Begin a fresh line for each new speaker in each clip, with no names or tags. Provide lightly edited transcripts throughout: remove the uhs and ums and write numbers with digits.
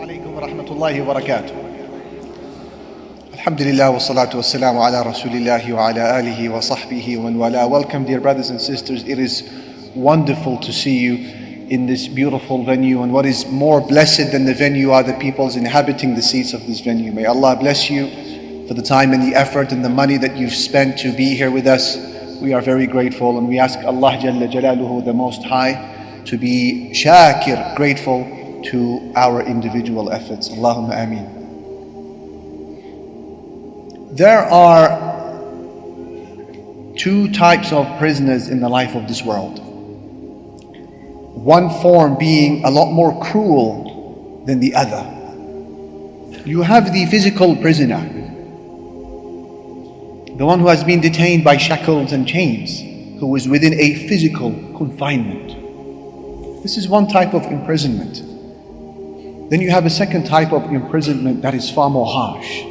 عليكم ورحمة الله وبركاته. Alhamdulillah wa salatu wa salamu ala rasulillahi wa ala alihi wa sahbihi wa man wala. Welcome, dear brothers and sisters. It is wonderful to see you in this beautiful venue, and what is more blessed than the venue are the peoples inhabiting the seats of this venue. May Allah bless you for the time and the effort and the money that you've spent to be here with us. We are very grateful, and we ask Allah Jalla Jalaluhu, the Most High, to be shakir, grateful to our individual efforts. Allahumma ameen. There are two types of prisoners in the life of this world. One form being a lot more cruel than the other. You have the physical prisoner, the one who has been detained by shackles and chains, who is within a physical confinement. This is one type of imprisonment. Then you have a second type of imprisonment that is far more harsh,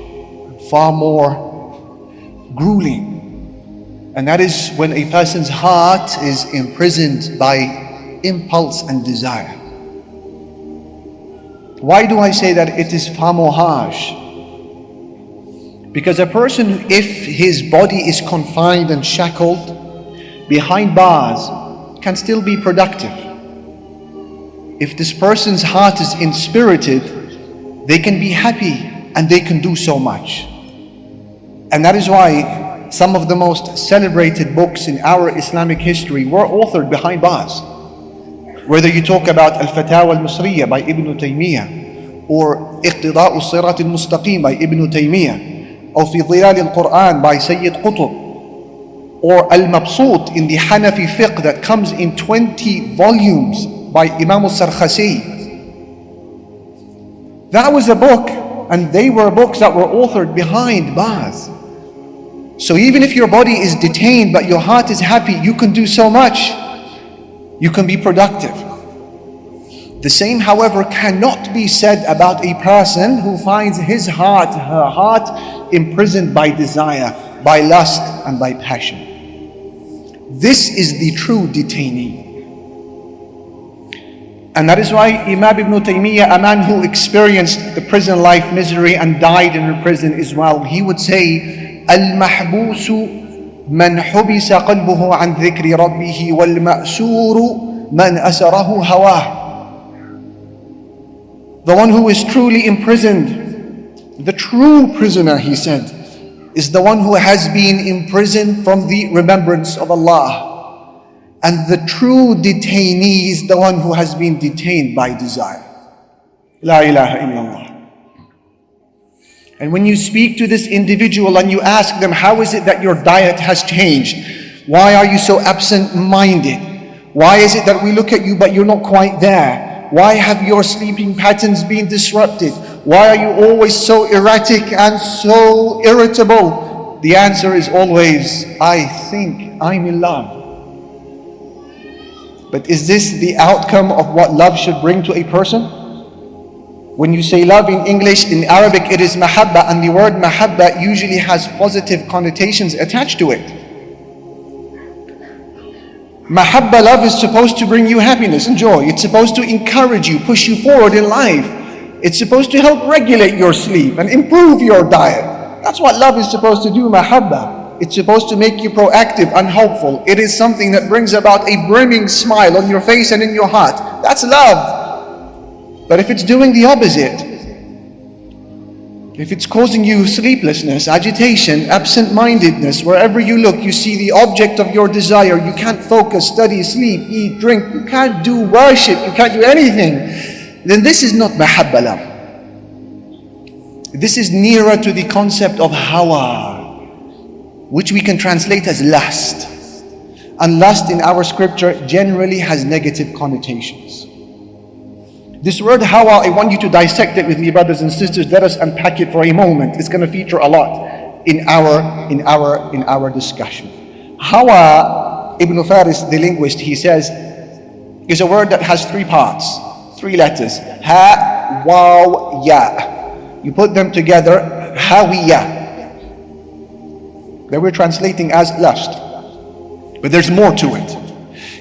far more grueling, and that is when a person's heart is imprisoned by impulse and desire. Why do I say that it is far more harsh? Because a person, if his body is confined and shackled behind bars, can still be productive. If this person's heart is inspirited, they can be happy and they can do so much. And that is why some of the most celebrated books in our Islamic history were authored behind bars. Whether you talk about Al-Fatawa Al-Misriya by Ibn Taymiyyah, or Iqtida'u Sirat Al-Mustaqim by Ibn Taymiyyah, or Fi Dhilal Al-Quran by Sayyid Qutb, or Al-Mabsut in the Hanafi fiqh that comes in 20 volumes by Imam Al-Sarkhasi. That was a book, and they were books that were authored behind bars. So even if your body is detained but your heart is happy, you can do so much. You can be productive. The same, however, cannot be said about a person who finds his heart, her heart, imprisoned by desire, by lust, and by passion. This is the true detainee. And that is why Imam Ibn Taymiyyah, a man who experienced the prison life misery and died in a prison as well, he would say, المحبوس من حبس قلبه عن ذكر ربه والمأسور من أسره هواه. The one who is truly imprisoned, the true prisoner, he said, is the one who has been imprisoned from the remembrance of Allah. And the true detainee is the one who has been detained by desire. La ilaha illallah. And when you speak to this individual and you ask them, how is it that your diet has changed? Why are you so absent-minded? Why is it that we look at you but you're not quite there? Why have your sleeping patterns been disrupted? Why are you always so erratic and so irritable? The answer is always, I think I'm in love. But is this the outcome of what love should bring to a person? When you say love in English, in Arabic it is mahabba, and the word mahabba usually has positive connotations attached to it. Mahabba, love, is supposed to bring you happiness and joy. It's supposed to encourage you, push you forward in life. It's supposed to help regulate your sleep and improve your diet. That's what love is supposed to do, mahabba. It's supposed to make you proactive and hopeful. It is something that brings about a brimming smile on your face and in your heart. That's love. But if it's doing the opposite, if it's causing you sleeplessness, agitation, absent-mindedness, wherever you look, you see the object of your desire, you can't focus, study, sleep, eat, drink, you can't do worship, you can't do anything, then this is not mahabba love. This is nearer to the concept of hawa, which we can translate as lust. And lust in our scripture generally has negative connotations. This word hawa, I want you to dissect it with me, brothers and sisters. Let us unpack it for a moment. It's going to feature a lot in our discussion. Hawa, Ibn Faris, the linguist, he says, is a word that has three parts, three letters. Ha, waw, ya. You put them together, hawiya. That we're translating as lust. But there's more to it.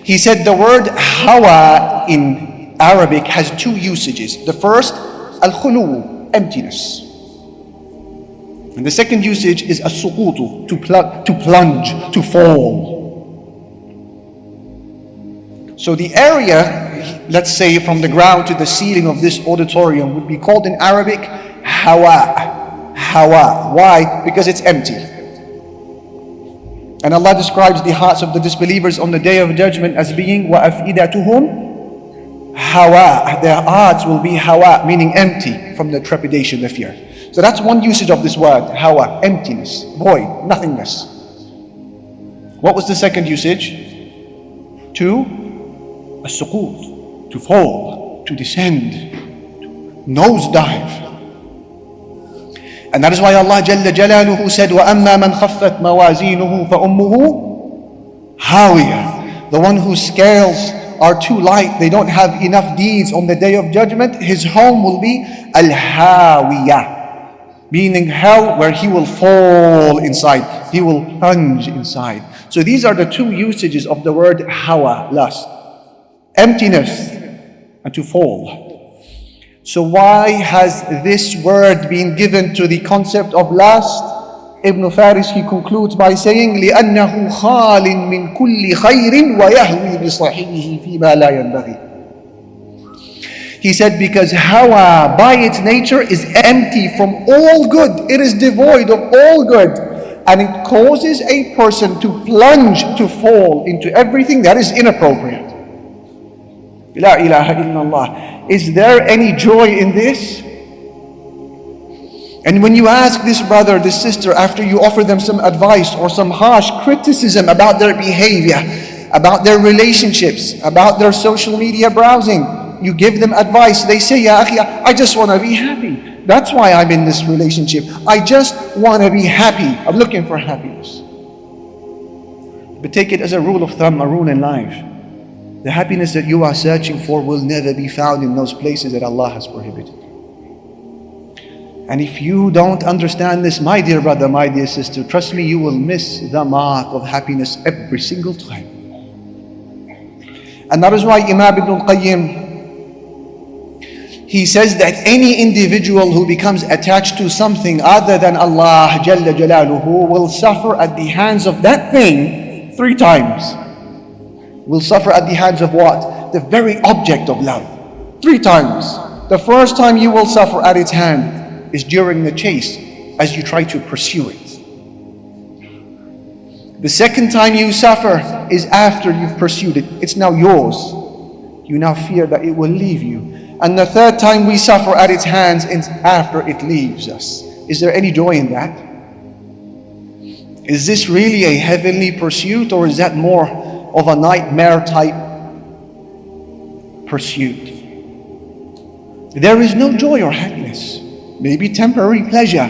He said the word hawa in Arabic has two usages. The first, al-khulu, emptiness. And the second usage is as-suqutu, to plunge, to fall. So the area, let's say from the ground to the ceiling of this auditorium, would be called in Arabic hawa. Hawa. Why? Because it's empty. And Allah describes the hearts of the disbelievers on the Day of Judgment as being وَأَفْئِدَتُهُمْ hawa. Their hearts will be hawa, meaning empty from the trepidation, the fear. So that's one usage of this word, hawa, emptiness, void, nothingness. What was the second usage? To as-suqut, to fall, to descend, to nosedive. And that is why Allah Jalla Jalaluhu said, وَأَمَّا مَنْ خَفَّتْ مَوَازِينُهُ فَأُمُّهُ هَاوِيَةٌ. The one whose scales are too light, they don't have enough deeds on the Day of Judgment, his home will be al-hawiyah, meaning hell, where he will fall inside, he will plunge inside. So these are the two usages of the word hawa, lust. Emptiness and to fall. So why has this word been given to the concept of lust? Ibn Faris, he concludes by saying, لِأَنَّهُ خَالٍ مِّن كُلِّ خَيْرٍ وَيَهْوِي بِصَاحِبِهِ فِيمَا لَا يَنْبَغِي. He said, because hawa by its nature is empty from all good. It is devoid of all good. And it causes a person to plunge, to fall into everything that is inappropriate. La ilaha illallah. Is there any joy in this? And when you ask this brother, this sister, after you offer them some advice or some harsh criticism about their behavior, about their relationships, about their social media browsing, you give them advice, they say, Ya akhi, I just want to be happy. That's why I'm in this relationship. I just want to be happy. I'm looking for happiness. But take it as a rule of thumb, a rule in life. The happiness that you are searching for will never be found in those places that Allah has prohibited. And if you don't understand this, my dear brother, my dear sister, trust me, you will miss the mark of happiness every single time. And that is why Imam Ibn Qayyim, he says that any individual who becomes attached to something other than Allah Jalla Jalaluhu will suffer at the hands of that thing 3 times. Will suffer at the hands of what? The very object of love. 3 times. The first time you will suffer at its hand is during the chase, as you try to pursue it. The second time you suffer is after you've pursued it. It's now yours. You now fear that it will leave you. And the third time we suffer at its hands is after it leaves us. Is there any joy in that? Is this really a heavenly pursuit, or is that more of a nightmare type pursuit? There is no joy or happiness. Maybe temporary pleasure,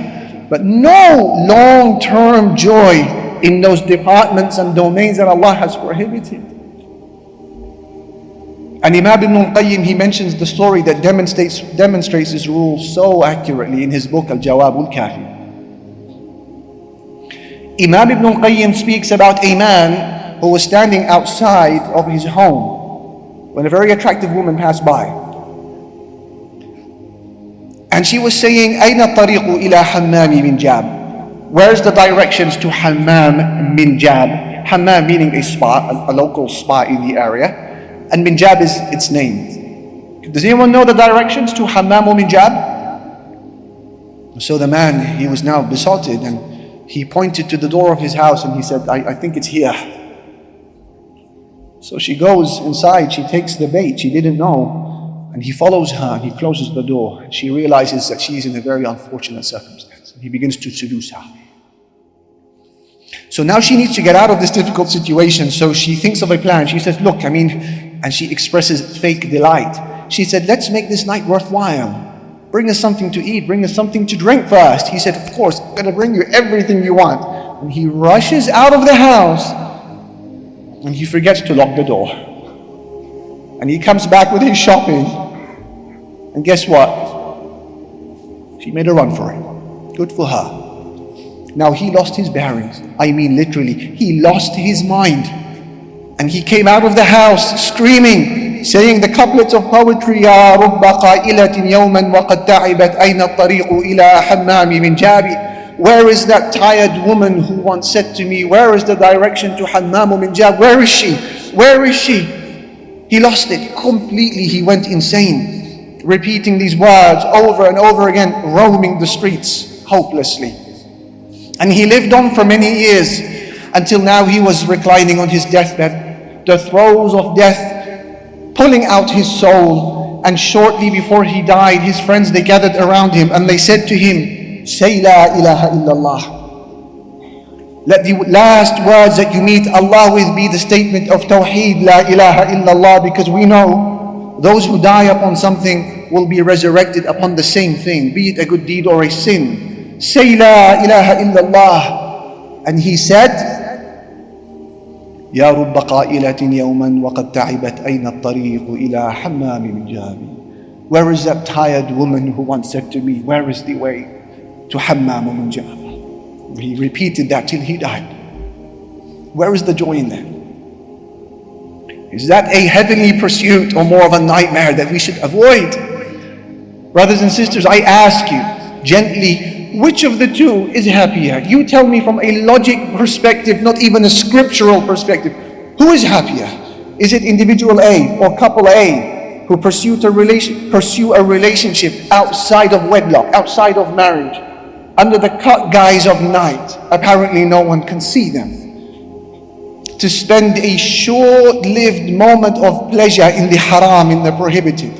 but no long-term joy in those departments and domains that Allah has prohibited. And Imam Ibn Qayyim, he mentions the story that demonstrates this rule so accurately in his book Al-Jawab Al-Kafi. Imam Ibn Qayyim speaks about a man who was standing outside of his home when a very attractive woman passed by. And she was saying, أين الطريق إلى حمام من جاب? Where's the directions to Hammam min Jab? Hammam meaning a spa, a local spa in the area. And min Jab is its name. Does anyone know the directions to Hammam min Jab? So the man, he was now besotted, and he pointed to the door of his house and he said, I think it's here. So she goes inside, she takes the bait, she didn't know. And he follows her and he closes the door. She realizes that she is in a very unfortunate circumstance. He begins to seduce her. So now she needs to get out of this difficult situation. So she thinks of a plan. She says, look, and she expresses fake delight. She said, let's make this night worthwhile. Bring us something to eat, bring us something to drink first. He said, of course, I'm going to bring you everything you want. And he rushes out of the house and he forgets to lock the door. And he comes back with his shopping. And guess what? She made a run for it. Good for her. Now he lost his bearings. I mean literally, he lost his mind. And he came out of the house screaming, saying the couplets of poetry, يا رب قائلة يوما وقد تعبت أين الطريق إلى حمام من جابي. Where is that tired woman who once said to me, where is the direction to Hammam min Jab? Where is she? Where is she? He lost it completely. He went insane, repeating these words over and over again, roaming the streets hopelessly. And he lived on for many years until now he was reclining on his deathbed, the throes of death pulling out his soul. And shortly before he died, his friends, they gathered around him and they said to him, say La ilaha illallah. Let the last words that you meet Allah with be the statement of Tawheed, La ilaha illallah, because we know those who die upon something will be resurrected upon the same thing, be it a good deed or a sin. Say La ilaha illallah. And he said, يا رب قائلة يوما وقد تعبت أين الطريق إلى حمام من جابي. Where is that tired woman who once said to me, where is the way to Hammam min Jab? He repeated that till he died. Where is the joy in that? Is that a heavenly pursuit or more of a nightmare that we should avoid? Brothers and sisters, I ask you gently, which of the two is happier? You tell me from a logic perspective, not even a scriptural perspective. Who is happier? Is it individual A or couple A who pursue a relationship outside of wedlock, outside of marriage, under the guise of night? Apparently no one can see them. To spend a short-lived moment of pleasure in the haram, in the prohibited,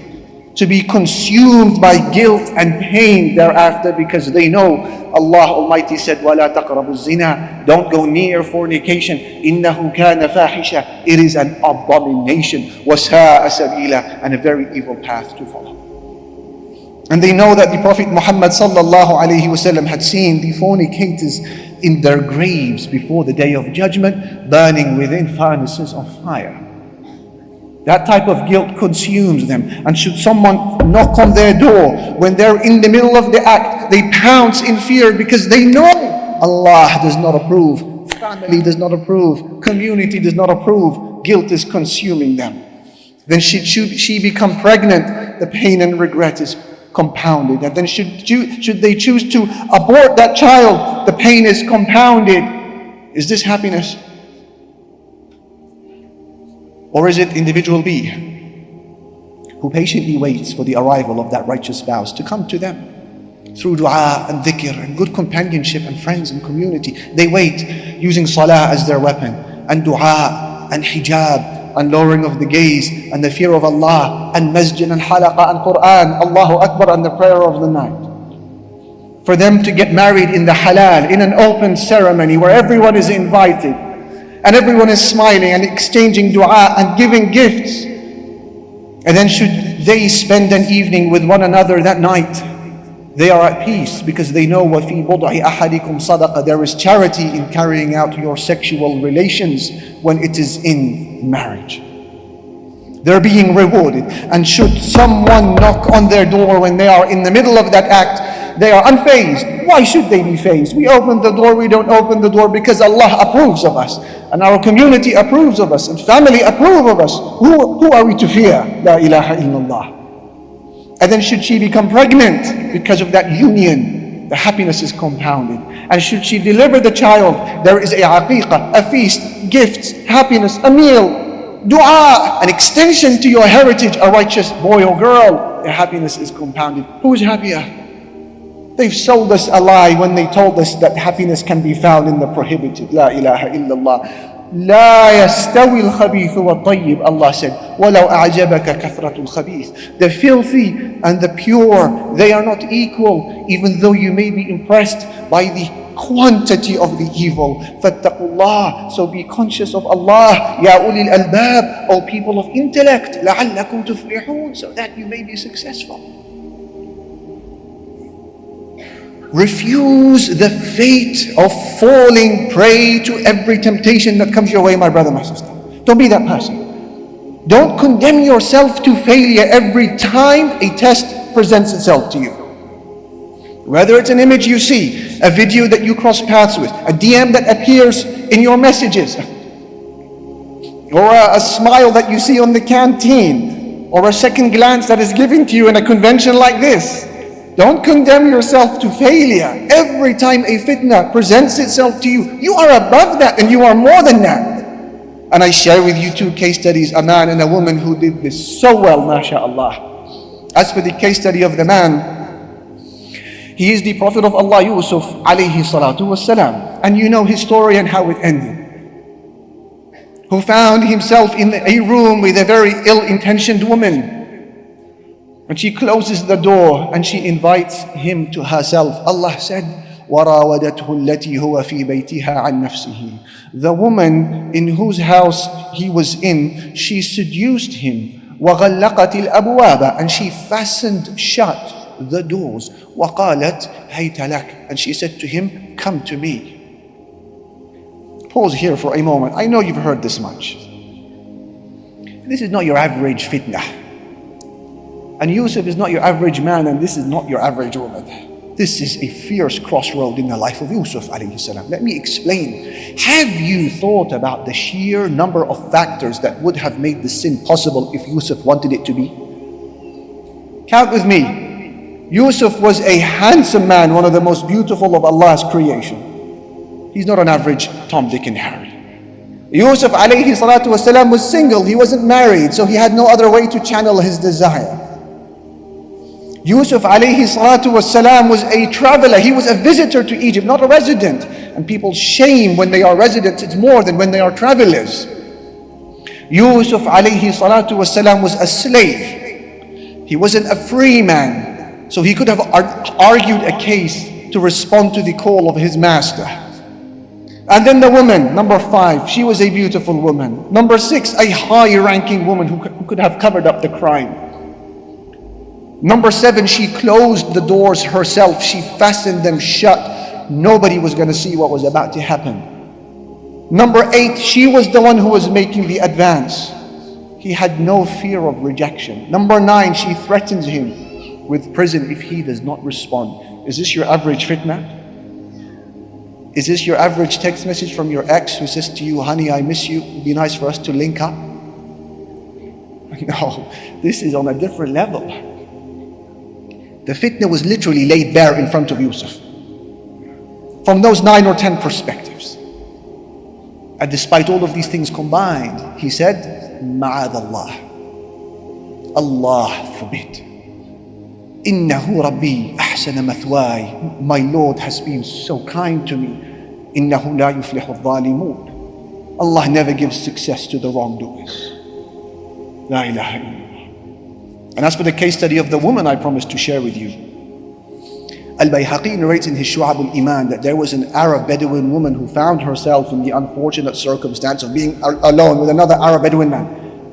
to be consumed by guilt and pain thereafter, because they know Allah Almighty said, وَلَا تَقْرَبُوا الزِّنَا, don't go near fornication, إِنَّهُ كَانَ فَاحِشًا, it is an abomination, وَسَاءَ سَبِيلًا, and a very evil path to follow. And they know that the Prophet Muhammad sallallahu alayhi wasallam had seen the fornicators in their graves before the day of judgment, burning within furnaces of fire. That type of guilt consumes them. And should someone knock on their door when they're in the middle of the act, they pounce in fear because they know Allah does not approve, family does not approve, community does not approve. Guilt is consuming them. Then should she become pregnant, the pain and regret is compounded. And then should they choose to abort that child, the pain is compounded. Is this happiness? Or is it individual B who patiently waits for the arrival of that righteous spouse to come to them through dua and dhikr and good companionship and friends and community? They wait using salah as their weapon, and dua and hijab and lowering of the gaze and the fear of Allah and masjid and halaqa and Quran, Allahu Akbar, and the prayer of the night. For them to get married in the halal, in an open ceremony where everyone is invited and everyone is smiling and exchanging dua and giving gifts. And then should they spend an evening with one another that night, they are at peace because they know وَفِي بُضْعِ أَحَدِكُمْ صَدَقَةً, there is charity in carrying out your sexual relations when it is in marriage. They're being rewarded. And should someone knock on their door when they are in the middle of that act, they are unfazed. Why should they be fazed? We open the door, we don't open the door because Allah approves of us, and our community approves of us, and family approve of us. Who are we to fear? La ilaha illallah. And then should she become pregnant because of that union, the happiness is compounded. And should she deliver the child, there is a aqiqah, a feast, gifts, happiness, a meal, dua, an extension to your heritage, a righteous boy or girl. The happiness is compounded. Who is happier? They've sold us a lie when they told us that happiness can be found in the prohibited. La ilaha illallah. لا يستوي الخبيث والطيب. Allah said, وَلَوْ أَعْجَبَكَ كَثْرَةُ الْخَبِيثِ. The filthy and the pure, they are not equal, even though you may be impressed by the quantity of the evil. فَاتَّقُوا اللَّهِ. So be conscious of Allah. يَا أُولِي الْأَلْبَابِ. O people of intellect. لَعَلَّكُمْ تُفْلِحُونَ. So that you may be successful. Refuse the fate of falling prey to every temptation that comes your way, my brother, my sister. Don't be that person. Don't condemn yourself to failure every time a test presents itself to you. Whether it's an image you see, a video that you cross paths with, a DM that appears in your messages, or a smile that you see on the canteen, or a second glance that is given to you in a convention like this. Don't condemn yourself to failure. Every time a fitna presents itself to you, you are above that and you are more than that. And I share with you two case studies, a man and a woman who did this so well, mashallah. As for the case study of the man, he is the Prophet of Allah, Yusuf alayhi salatu wasalam. And you know his story and how it ended. Who found himself in a room with a very ill-intentioned woman. And she closes the door and she invites him to herself. Allah said, وَرَاوَدَتْهُ الَّتِي هُوَ فِي بَيْتِهَا عَنْ نَفْسِهِ. The woman in whose house he was in, she seduced him. وَغَلَّقَتِ الْأَبْوَابَ. And she fastened shut the doors. وَقَالَتْ هَيْتَ لَكَ. And she said to him, come to me. Pause here for a moment. I know you've heard this much. This is not your average fitna. And Yusuf is not your average man, and this is not your average woman. This is a fierce crossroad in the life of Yusuf alayhi salam. Let me explain. Have you thought about the sheer number of factors that would have made the sin possible if Yusuf wanted it to be? Count with me. Yusuf was a handsome man, one of the most beautiful of Allah's creation. He's not an average Tom, Dick and Harry. Yusuf alayhi salatu wasalam was single. He wasn't married, so he had no other way to channel his desire. Yusuf alayhi salatu wasalam was a traveler. He was a visitor to Egypt, not a resident. And people shame when they are residents. It's more than when they are travelers. Yusuf alayhi salatu wasalam was a slave. He wasn't a free man. So he could have argued a case to respond to the call of his master. And then the woman, number 5, she was a beautiful woman. Number 6, a high-ranking woman who could have covered up the crime. Number 7, she closed the doors herself. She fastened them shut. Nobody was going to see what was about to happen. Number 8, she was the one who was making the advance. He had no fear of rejection. Number 9, she threatens him with prison if he does not respond. Is this your average fitna? Is this your average text message from your ex who says to you, honey, I miss you, it'd be nice for us to link up? No, this is on a different level. The fitna was literally laid bare in front of Yusuf from those 9 or 10 perspectives. And despite all of these things combined, he said, Ma'ad Allah. Allah forbid. Innahu Rabbi ahsana mathwai. My Lord has been so kind to me. Innahu la yuflihu dhalimun. Allah never gives success to the wrongdoers. La ilaha illallah. And as for the case study of the woman I promised to share with you, Al-Bayhaqi narrates in his Shu'ab al-Iman that there was an Arab Bedouin woman who found herself in the unfortunate circumstance of being alone with another Arab Bedouin man.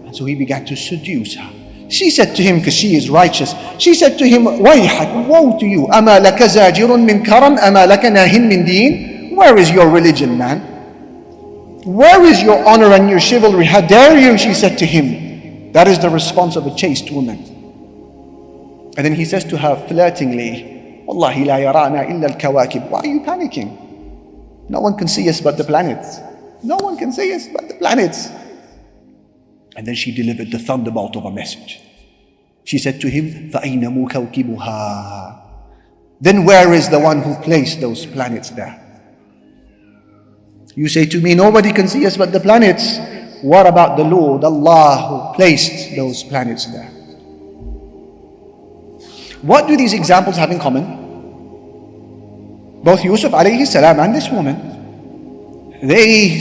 And so he began to seduce her. She said to him, because she is righteous, she said to him, Wayhak, woe to you, Ama laka zajirun min karam, ama laka nahin min deen. Where is your religion, man? Where is your honor and your chivalry? How dare you, she said to him. That is the response of a chaste woman. And then he says to her flirtingly, Wallahi la yarana illa al-kawakib. Why are you panicking? No one can see us but the planets. No one can see us but the planets. And then she delivered the thunderbolt of a message. She said to him, فَأَيْنَ مُكَوْكِبُهَا. Then where is the one who placed those planets there? You say to me, nobody can see us but the planets. What about the Lord, Allah, who placed those planets there? What do these examples have in common? Both Yusuf alayhi salam and this woman, they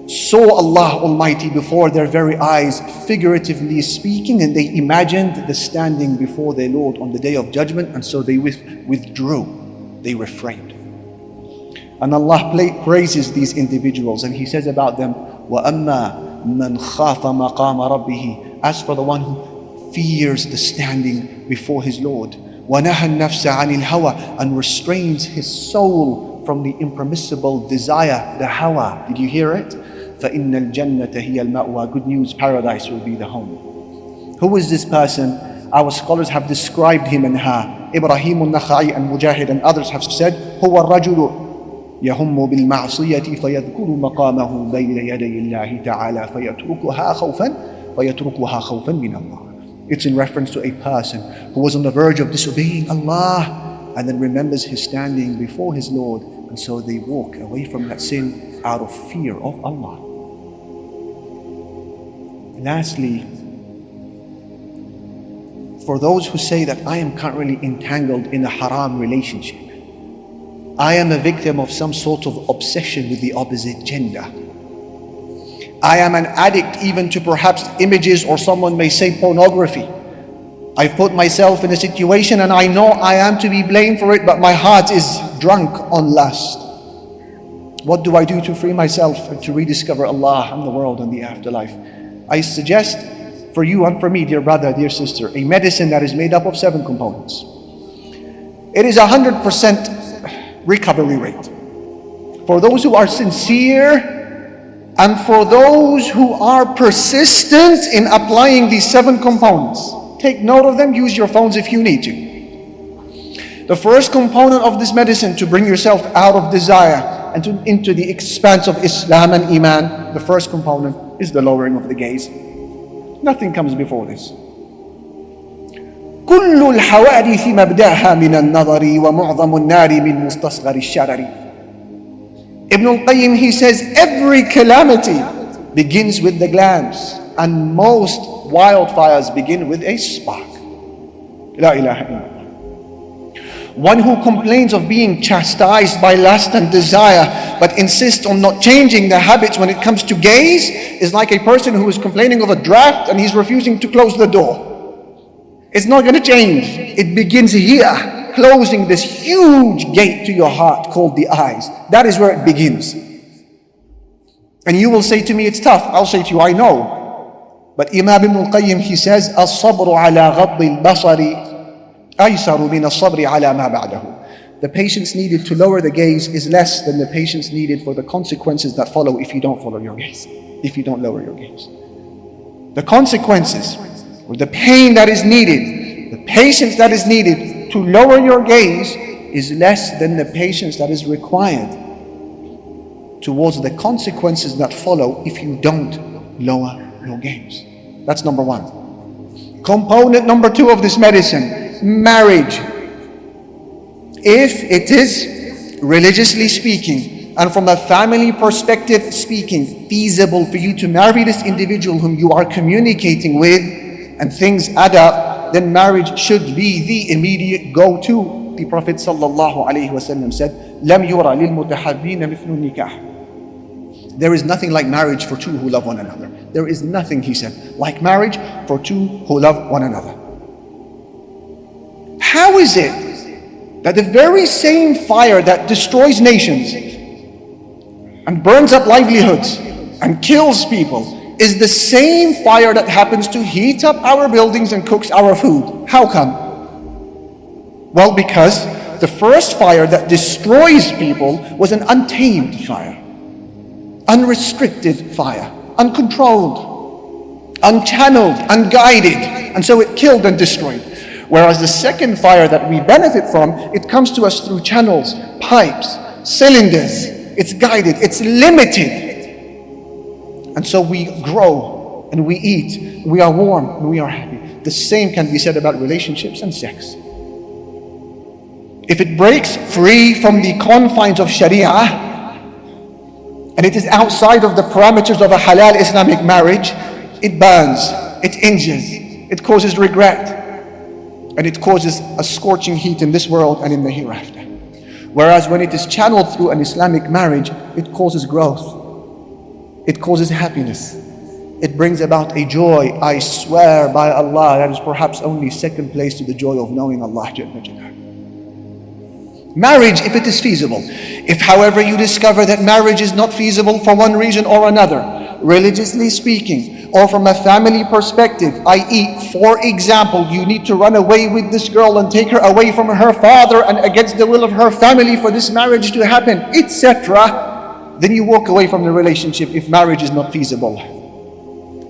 saw Allah Almighty before their very eyes, figuratively speaking, and they imagined the standing before their Lord on the day of judgment, and so they withdrew, they refrained. And Allah praises these individuals, and He says about them, وَأَمَّا مَنْ خَافَ مَقَامَ رَبِّهِ. As for the one who fears the standing before his Lord, وَنَهَى النَّفْسَ عَنِ الْهَوَى, and restrains his soul from the impermissible desire, the hawa. Did you hear it? فَإِنَّ الْجَنَّةَ هِيَ الْمَأْوَى. Good news, paradise will be the home. Who is this person? Our scholars have described him and her. Ibrahim al-Nakhai and Mujahid and others have said, هُوَ الرَّجُلُ يهم بالمعصية فيذكر مقامه بين يدي الله تعالى فيتركها خوفا من الله. It's in reference to a person who was on the verge of disobeying Allah and then remembers his standing before his Lord, and so they walk away from that sin out of fear of Allah. Lastly, for those who say that I am currently entangled in a haram relationship, I am a victim of some sort of obsession with the opposite gender, I am an addict even to perhaps images, or someone may say pornography, I've put myself in a situation and I know I am to be blamed for it, but my heart is drunk on lust. What do I do to free myself and to rediscover Allah and the world and the afterlife? I suggest for you and for me, dear brother, dear sister, a medicine that is made up of 7 components. It is 100% recovery rate. For those who are sincere and for those who are persistent in applying these 7 components. Take note of them, use your phones if you need to. The first component of this medicine to bring yourself out of desire and into the expanse of Islam and Iman, the first component is the lowering of the gaze. Nothing comes before this. كل الحوادث مبدأها من النظر ومعظم النار من مستصغر الشرر. Ibn al-Qayyim, he says, every calamity begins with the glance, and most wildfires begin with a spark. La ilaha illallah. One who complains of being chastised by lust and desire, but insists on not changing the habits when it comes to gaze, is like a person who is complaining of a draft and he's refusing to close the door. It's not going to change. It begins here, closing this huge gate to your heart called the eyes. That is where it begins. And you will say to me, it's tough. I'll say to you, I know. But Imam Ibn al-Qayyim, he says, الصبر على غض البصر أيسر من الصبر على ما بعده. The patience needed to lower the gaze is less than the patience needed for the consequences that follow if you don't follow your gaze, if you don't lower your gaze. The consequences, or the pain that is needed, the patience that is needed to lower your gaze is less than the patience that is required towards the consequences that follow if you don't lower your gaze. That's number 1. Component number 2 of this medicine, marriage. If it is, religiously speaking, and from a family perspective speaking, feasible for you to marry this individual whom you are communicating with, and things add up, then marriage should be the immediate go-to. The Prophet sallallahu alaihi wasallam said, "Lam yura lil mutahabbin mithlu nikah." There is nothing like marriage for 2 who love one another. There is nothing, he said, like marriage for 2 who love one another. How is it that the very same fire that destroys nations and burns up livelihoods and kills people is the same fire that happens to heat up our buildings and cooks our food? How come? Well, because the first fire that destroys people was an untamed fire, unrestricted fire, uncontrolled, unchanneled, unguided, and so it killed and destroyed. Whereas the second fire that we benefit from, it comes to us through channels, pipes, cylinders. It's guided, it's limited. And so we grow and we eat, we are warm and we are happy. The same can be said about relationships and sex. If it breaks free from the confines of Sharia, and it is outside of the parameters of a halal Islamic marriage, it burns, it injures, it causes regret, and it causes a scorching heat in this world and in the hereafter. Whereas when it is channeled through an Islamic marriage, it causes growth. It causes happiness. It brings about a joy, I swear by Allah, that is perhaps only second place to the joy of knowing Allah Jalla Jalaluhu. Marriage, if it is feasible. If, however, you discover that marriage is not feasible for one reason or another, religiously speaking, or from a family perspective, i.e., for example, you need to run away with this girl and take her away from her father and against the will of her family for this marriage to happen, etc., then you walk away from the relationship if marriage is not feasible.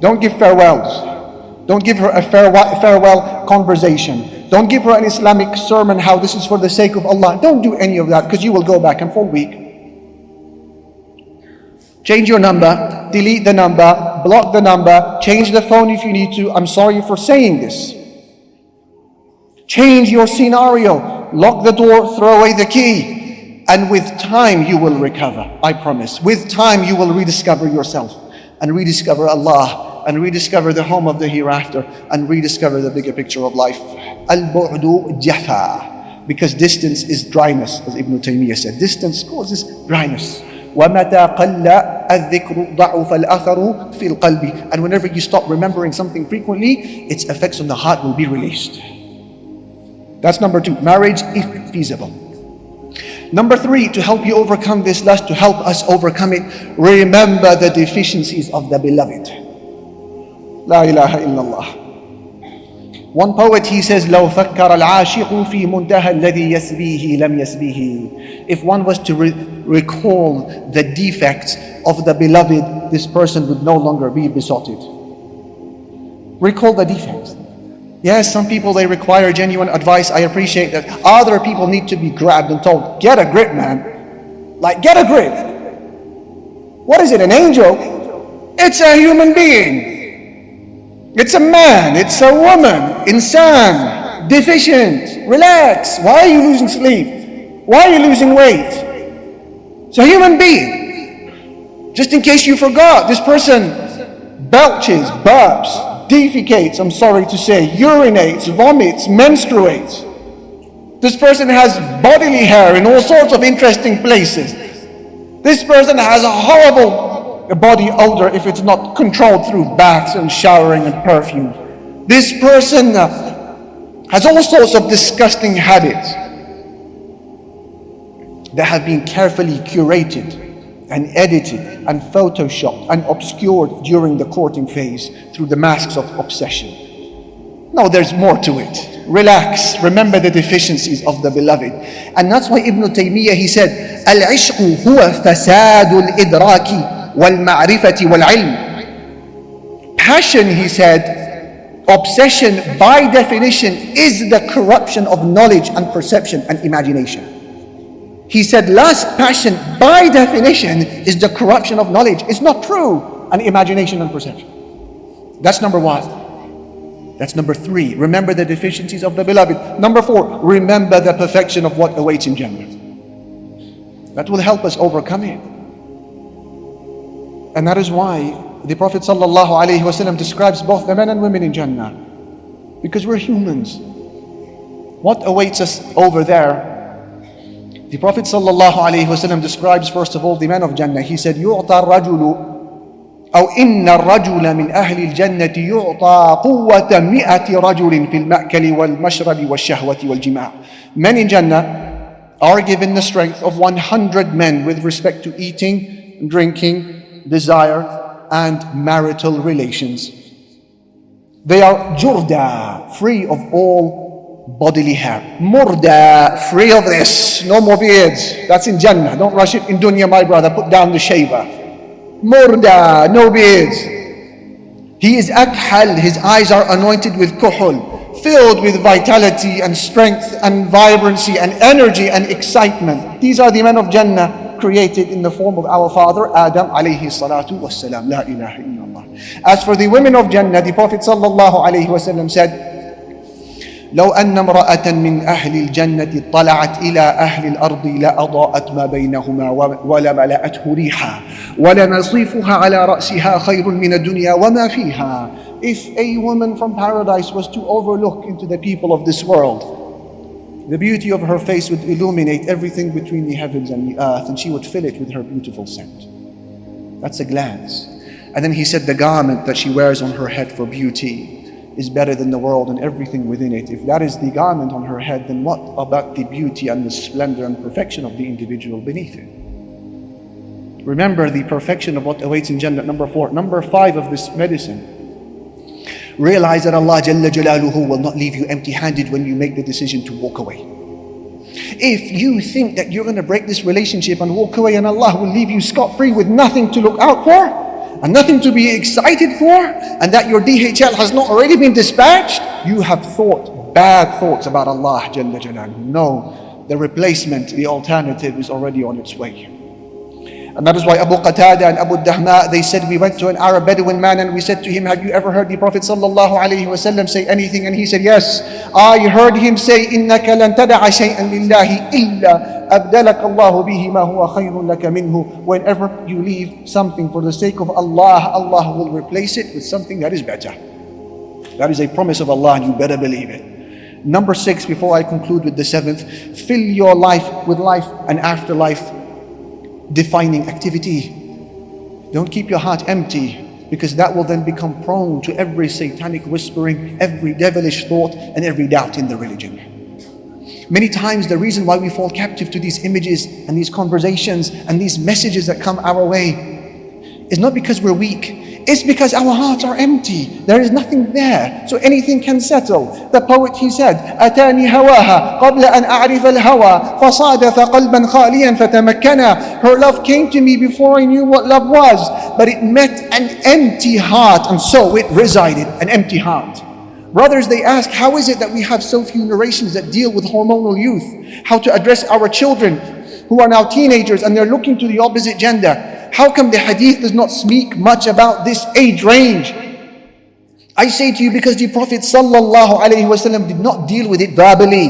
Don't give farewells. Don't give her a farewell conversation. Don't give her an Islamic sermon how this is for the sake of Allah. Don't do any of that, because you will go back and fall weak. Change your number, delete the number, block the number, change the phone if you need to. I'm sorry for saying this. Change your scenario, lock the door, throw away the key. And with time you will recover, I promise. With time you will rediscover yourself and rediscover Allah and rediscover the home of the hereafter and rediscover the bigger picture of life. Al-bu'du jafa. Because distance is dryness, as Ibn Taymiyyah said. Distance causes dryness. وَمَتَى قَلَّ الذِّكْرُ ضَعُفَ الْأَثَرُ فِي الْقَلْبِ. And whenever you stop remembering something frequently, its effects on the heart will be released. That's number 2, marriage if feasible. Number 3, to help you overcome this lust, to help us overcome it, remember the deficiencies of the beloved. La ilaha illallah. One poet, he says, لو فكر العاشق في منتهى الذي يسبيه لم يسبيه. If one was to recall the defects of the beloved, this person would no longer be besotted. Recall the defects. Yes, some people, they require genuine advice. I appreciate that. Other people need to be grabbed and told, get a grip, man. Like, get a grip. What is it, an angel? It's a human being. It's a man, it's a woman, insan, deficient, relax. Why are you losing sleep? Why are you losing weight? It's a human being. Just in case you forgot, this person belches, burps, defecates, I'm sorry to say, urinates, vomits, menstruates. This person has bodily hair in all sorts of interesting places. This person has a horrible body odor if it's not controlled through baths and showering and perfume. This person has all sorts of disgusting habits that have been carefully curated and edited and photoshopped and obscured during the courting phase through the masks of obsession. No, there's more to it. Relax, remember the deficiencies of the beloved. And that's why Ibn Taymiyyah, he said, Al-ishqu huwa fasadul idraki wal-ma'rifati wal-ilm. Passion, he said, obsession by definition is the corruption of knowledge and perception and imagination. He said lust, passion, by definition is the corruption of knowledge. It's not true, and imagination and perception. That's number 1. That's number 3. Remember the deficiencies of the beloved. Number 4, remember the perfection of what awaits in Jannah. That will help us overcome it. And that is why the Prophet ﷺ describes both the men and women in Jannah. Because we're humans. What awaits us over there? The Prophet ﷺ describes first of all the men of Jannah. He said, يُعْطَى الرَّجُلُ أو إن الرجل من أهل الجنة يعطى قوة 100 رجل في المأكل والمشرب والشهوة والجماع. Men in Jannah are given the strength of 100 men with respect to eating, drinking, desire, and marital relations. They are jurda, free of all bodily hair. Murda, free of this, no more beards. That's in Jannah. Don't rush it in dunya, my brother. Put down the shaver. Murda, no beards. He is akhal, his eyes are anointed with kuhul, filled with vitality and strength and vibrancy and energy and excitement. These are the men of Jannah, created in the form of our father Adam alayhi salatu wassalam. La ilaha illallah. As for the women of Jannah, the Prophet sallallahu alayhi wasallam said, لو أن امرأة من أهل الجنة طلعت إلى أهل الأرض لأضاءت ما بينهما ولملأته ريحا ولنصيفها على رأسها خير من الدنيا وما فيها. If a woman from paradise was to overlook into the people of this world, the beauty of her face would illuminate everything between the heavens and the earth, and she would fill it with her beautiful scent. That's a glance. And then he said the garment that she wears on her head for beauty is better than the world and everything within it. If that is the garment on her head, then what about the beauty and the splendor and perfection of the individual beneath it? Remember the perfection of what awaits in Jannah. Number 4. Number 5 of this medicine. Realize that Allah Jalla Jalaluhu will not leave you empty-handed when you make the decision to walk away. If you think that you're going to break this relationship and walk away and Allah will leave you scot-free with nothing to look out for, and nothing to be excited for, and that your DHL has not already been dispatched, you have thought bad thoughts about Allah Jalla Jalaluhu. No, the replacement, the alternative is already on its way. And that is why Abu Qatada and Abu Dahma, they said, we went to an Arab Bedouin man and we said to him, have you ever heard the Prophet sallallahu alaihi wasallam say anything? And he said, yes, I heard him say, إِنَّكَ لَن تَدَعَ شَيْئًا لِلَّهِ إِلَّا أَبْدَلَكَ اللَّهُ بِهِ مَا هُوَ خَيْرٌ لَكَ مِنْهُ. Whenever you leave something for the sake of Allah, Allah will replace it with something that is better. That is a promise of Allah and you better believe it. Number 6, before I conclude with the 7th, fill your life with life and afterlife defining activity. Don't keep your heart empty, because that will then become prone to every satanic whispering, every devilish thought, and every doubt in the religion. Many times the reason why we fall captive to these images and these conversations and these messages that come our way is not because we're weak. It's because our hearts are empty. There is nothing there, so anything can settle. The poet, he said, أتاني هواها قبل أن أعرف الهوى فصادف قلبا خاليا فتمكنا. Her love came to me before I knew what love was, but it met an empty heart, and so it resided, an empty heart. Brothers, they ask, how is it that we have so few narrations that deal with hormonal youth? How to address our children who are now teenagers and they're looking to the opposite gender? How come the hadith does not speak much about this age range? I say to you, because the Prophet sallallahu alaihi wasallam did not deal with it verbally.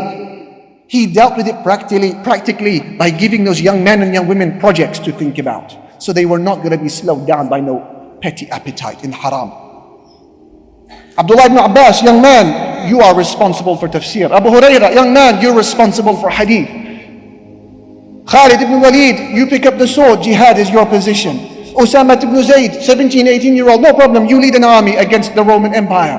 He dealt with it practically by giving those young men and young women projects to think about. So they were not going to be slowed down by no petty appetite in haram. Abdullah ibn Abbas, young man, you are responsible for tafsir. Abu Hurairah, young man, you're responsible for hadith. Khalid ibn Walid, you pick up the sword, jihad is your position. Osama ibn Zayd, 17, 18-year-old, no problem, you lead an army against the Roman Empire.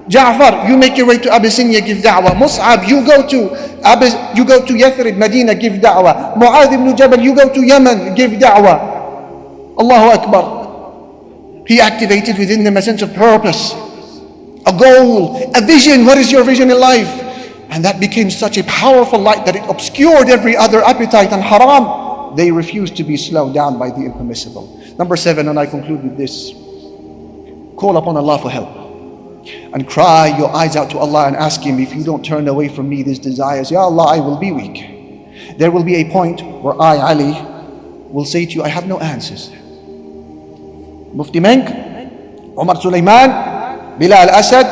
Ja'far, you make your way to Abyssinia, give da'wah. Mus'ab, you go to Yathrib, Medina, give da'wah. Mu'adh ibn Jabal, you go to Yemen, give da'wah. Allahu Akbar. He activated within them a sense of purpose, a goal, a vision. What is your vision in life? And that became such a powerful light that it obscured every other appetite and haram. They refused to be slowed down by the impermissible. Number 7, and I conclude with this. Call upon Allah for help. And cry your eyes out to Allah and ask Him, if you don't turn away from me these desires, Ya Allah, I will be weak. There will be a point where I, Ali, will say to you, I have no answers. Mufti Menk, Umar Sulaiman, Bilal Asad,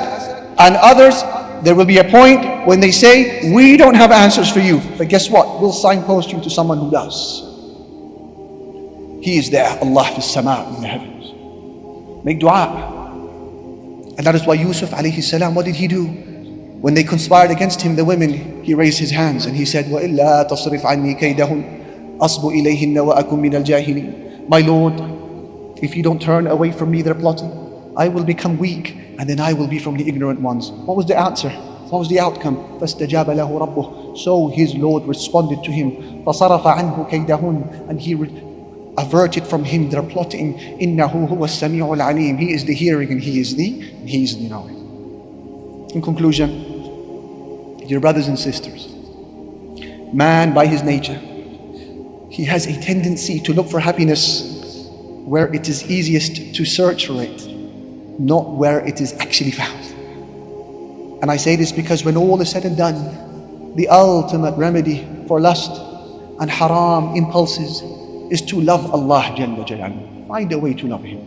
and others, there will be a point when they say, we don't have answers for you. But guess what? We'll signpost you to someone who does. He is there, Allah fi sama, in the heavens. Make dua. And that is why Yusuf alayhi salam, what did he do? When they conspired against him, the women, he raised his hands and he said, وَإِلَّا تَصْرِفْ عَنِّي كَيْدَهُنْ أَصْبُ إِلَيْهِنَّ وَأَكُمْ مِنَ الْجَاهِلِينَ. My Lord, if you don't turn away from me their plotting, I will become weak, and then I will be from the ignorant ones. What was the answer? What was the outcome? فَاسْتَجَابَ لَهُ رَبُّهُ. So his Lord responded to him. فَصَرَفَ عَنْهُ كَيْدَهُنْ. And he averted from him their plotting. إِنَّهُ هُوَ السَّمِيعُ الْعَلِيمُ. He is the hearing and he is the knowing. In conclusion, dear brothers and sisters, man by his nature, he has a tendency to look for happiness where it is easiest to search for it, not where it is actually found. And I say this because when all is said and done, the ultimate remedy for lust and haram impulses is to love Allah Jalla Jalaluhu. Find a way to love Him.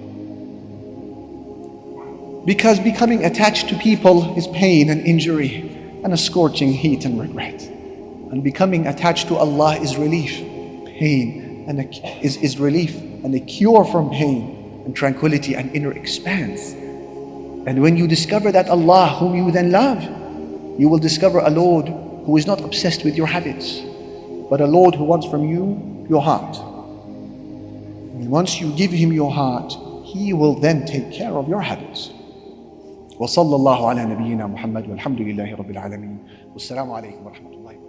Because becoming attached to people is pain and injury and a scorching heat and regret. And becoming attached to Allah is relief, pain, and is relief and a cure from pain and tranquility and inner expanse. And when you discover that Allah whom you then love, you will discover a Lord who is not obsessed with your habits, but a Lord who wants from you your heart. And once you give Him your heart, He will then take care of your habits. وصلى الله على نبينا محمد والحمد لله رب العالمين والسلام عليكم ورحمة الله وبركاته.